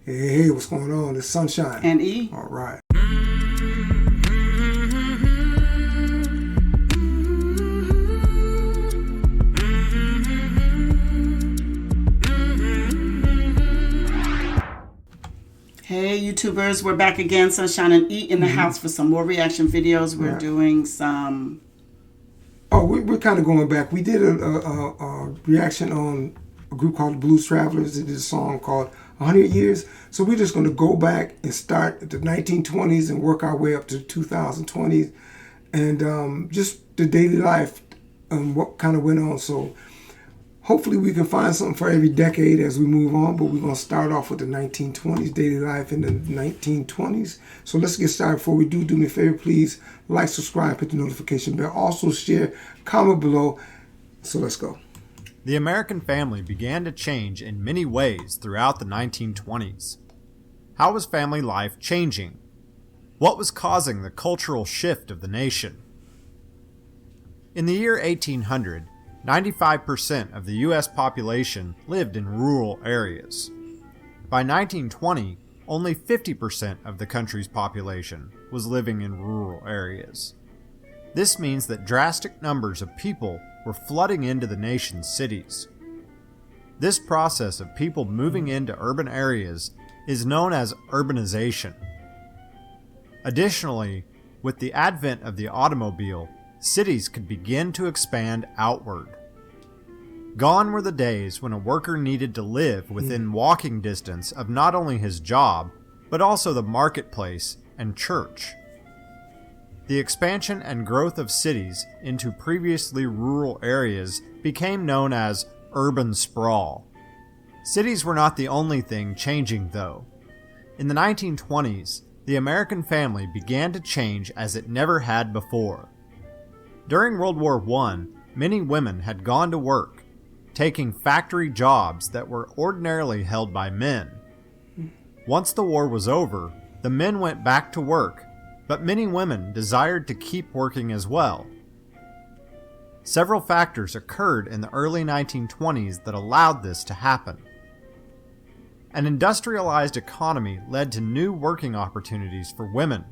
Hey, what's going on? It's Sunshine. And E. All right. Hey YouTubers, we're back again. Sunshine and E in the house for some more reaction videos. We're doing some... Oh, we're kind of going back. We did a reaction on a group called the Blues Travelers. They did a song called 100 Years. So we're just going to go back and start at the 1920s and work our way up to the 2020s. And just the daily life and what kind of went on. So hopefully we can find something for every decade as we move on, but we're going to start off with the 1920s, daily life in the 1920s. So let's get started. Before we do me a favor, please like, subscribe, hit the notification bell. Also share, comment below. So let's go. The American family began to change in many ways throughout the 1920s. How was family life changing? What was causing the cultural shift of the nation? In the year 1800, 95% of the U.S. population lived in rural areas. By 1920, only 50% of the country's population was living in rural areas. This means that drastic numbers of people were flooding into the nation's cities. This process of people moving into urban areas is known as urbanization. Additionally, with the advent of the automobile, cities could begin to expand outward. Gone were the days when a worker needed to live within walking distance of not only his job, but also the marketplace and church. The expansion and growth of cities into previously rural areas became known as urban sprawl. Cities were not the only thing changing, though. In the 1920s, the American family began to change as it never had before. During World War I, many women had gone to work, taking factory jobs that were ordinarily held by men. Once the war was over, the men went back to work, but many women desired to keep working as well. Several factors occurred in the early 1920s that allowed this to happen. An industrialized economy led to new working opportunities for women.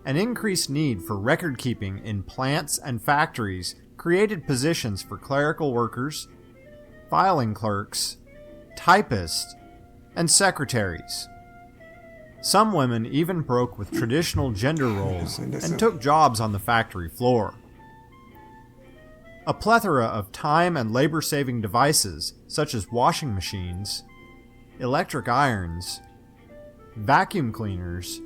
An increased need for record keeping in plants and factories created positions for clerical workers, filing clerks, typists, and secretaries. Some women even broke with traditional gender roles and took jobs on the factory floor. A plethora of time and labor-saving devices, such as washing machines, electric irons, vacuum cleaners,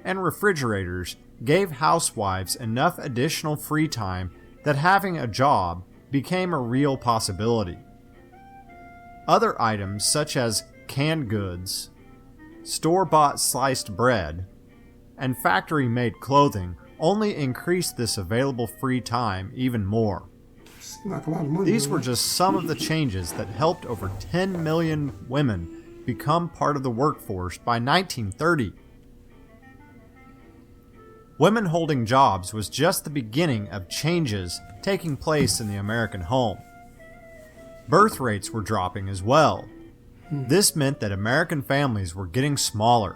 and refrigerators gave housewives enough additional free time that having a job became a real possibility. Other items such as canned goods, store-bought sliced bread, and factory-made clothing only increased this available free time even more. Not a lot of money. These were just some of the changes that helped over 10 million women become part of the workforce by 1930. Women holding jobs was just the beginning of changes taking place in the American home. Birth rates were dropping as well. This meant that American families were getting smaller.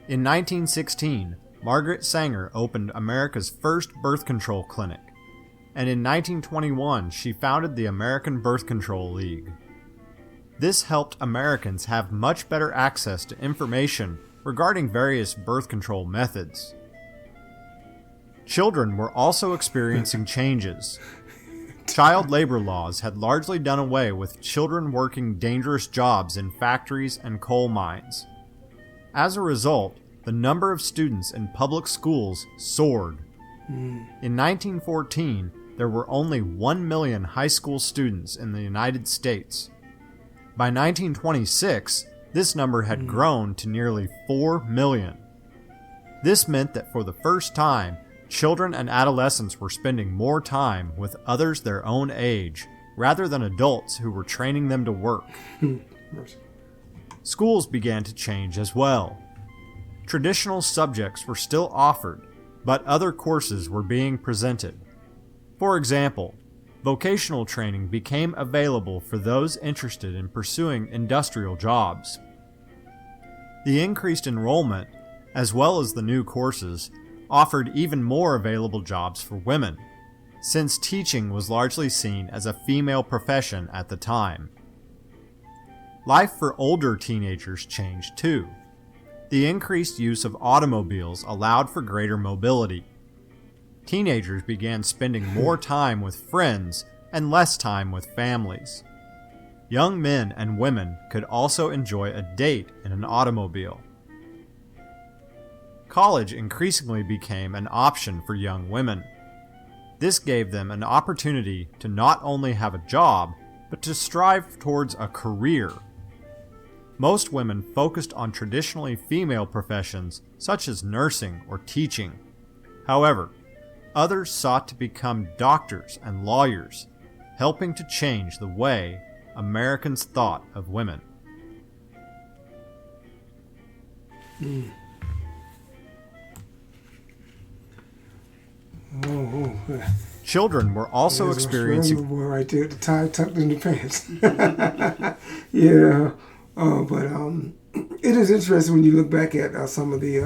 In 1916, Margaret Sanger opened America's first birth control clinic, and in 1921 she founded the American Birth Control League. This helped Americans have much better access to information regarding various birth control methods. Children were also experiencing changes. Child labor laws had largely done away with children working dangerous jobs in factories and coal mines. As a result, the number of students in public schools soared. In 1914, there were only 1 million high school students in the United States. By 1926, this number had grown to nearly 4 million. This meant that for the first time, children and adolescents were spending more time with others their own age, rather than adults who were training them to work. Schools began to change as well. Traditional subjects were still offered, but other courses were being presented. For example, vocational training became available for those interested in pursuing industrial jobs. The increased enrollment, as well as the new courses, offered even more available jobs for women, since teaching was largely seen as a female profession at the time. Life for older teenagers changed too. The increased use of automobiles allowed for greater mobility. Teenagers began spending more time with friends and less time with families. Young men and women could also enjoy a date in an automobile. College increasingly became an option for young women. This gave them an opportunity to not only have a job, but to strive towards a career. Most women focused on traditionally female professions such as nursing or teaching. However, others sought to become doctors and lawyers, helping to change the way Americans thought of women. Children were also There's experiencing... a boy right there, the tie tucked in the pants. Yeah, but it is interesting when you look back at some of the...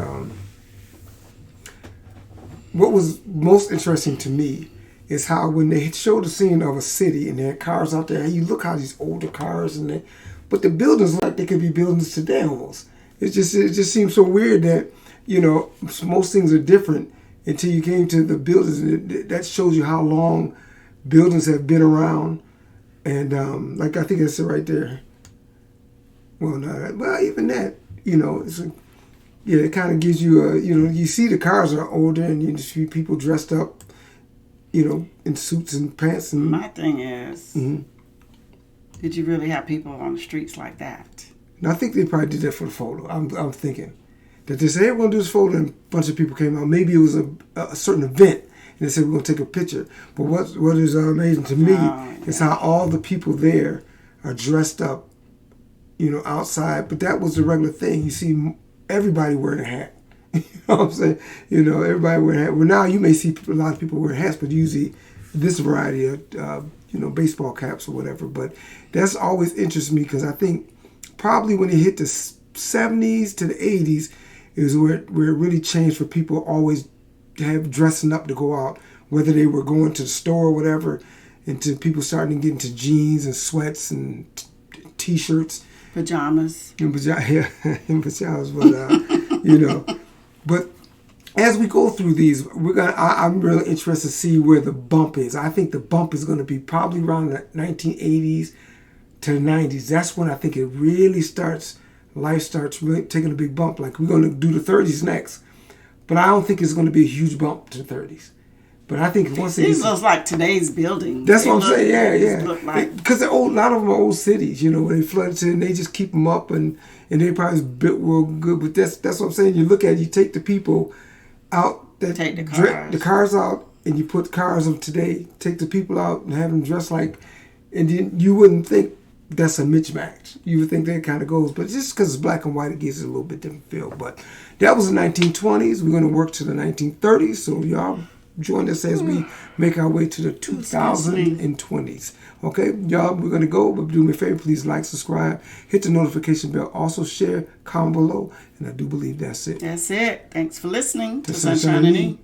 what was most interesting to me is how when they showed the scene of a city and there are cars out there, you look how these older cars and but the buildings like they could be buildings today almost. It just seems so weird that, you know, most things are different until you came to the buildings. And that shows you how long buildings have been around. And like I think that's it right there. Well, even that, you know, it kind of gives you you see the cars are older and you see people dressed up, you know, in suits and pants. And my thing is, did you really have people on the streets like that? And I think they probably did that for the photo. I'm thinking that they said, hey, we're going to do this photo, and a bunch of people came out. Maybe it was a certain event, and they said, we're going to take a picture. But what is amazing to me is how all the people there are dressed up, you know, outside. But that was the regular thing. You see everybody wearing a hat. You know what I'm saying? You know, everybody wearing a hat. Well, now you may see a lot of people wearing hats, but usually this variety of, baseball caps or whatever. But that's always interests me because I think probably when it hit the 70s to the 80s is where it really changed for people always have dressing up to go out, whether they were going to the store or whatever, into people starting to get into jeans and sweats and T-shirts. Pajamas. In pajamas, but, But as we go through these, I'm really interested to see where the bump is. I think the bump is going to be probably around the 1980s to the 90s. That's when I think it really life starts really taking a big bump. Like we're going to do the 30s next. But I don't think it's going to be a huge bump to the 30s. But I think once these looks like today's buildings. That's what I'm saying. Yeah. Like, because a lot of them are old cities, where they flooded to, and they just keep them up, and they probably built real good. But that's what I'm saying. You look at it, you take the people out, take the cars out, and you put cars of today. Take the people out and have them dressed like, and then you wouldn't think that's a mismatch. You would think that kind of goes, but just because it's black and white, it gives it a little bit different feel. But that was the 1920s. We're going to work to the 1930s. So y'all join us as we make our way to the 2020s. Okay, y'all, we're going to go, but do me a favor, please like, subscribe, hit the notification bell, also share, comment below, and I do believe that's it. That's it. Thanks for listening to Sunshine Sunshine and E.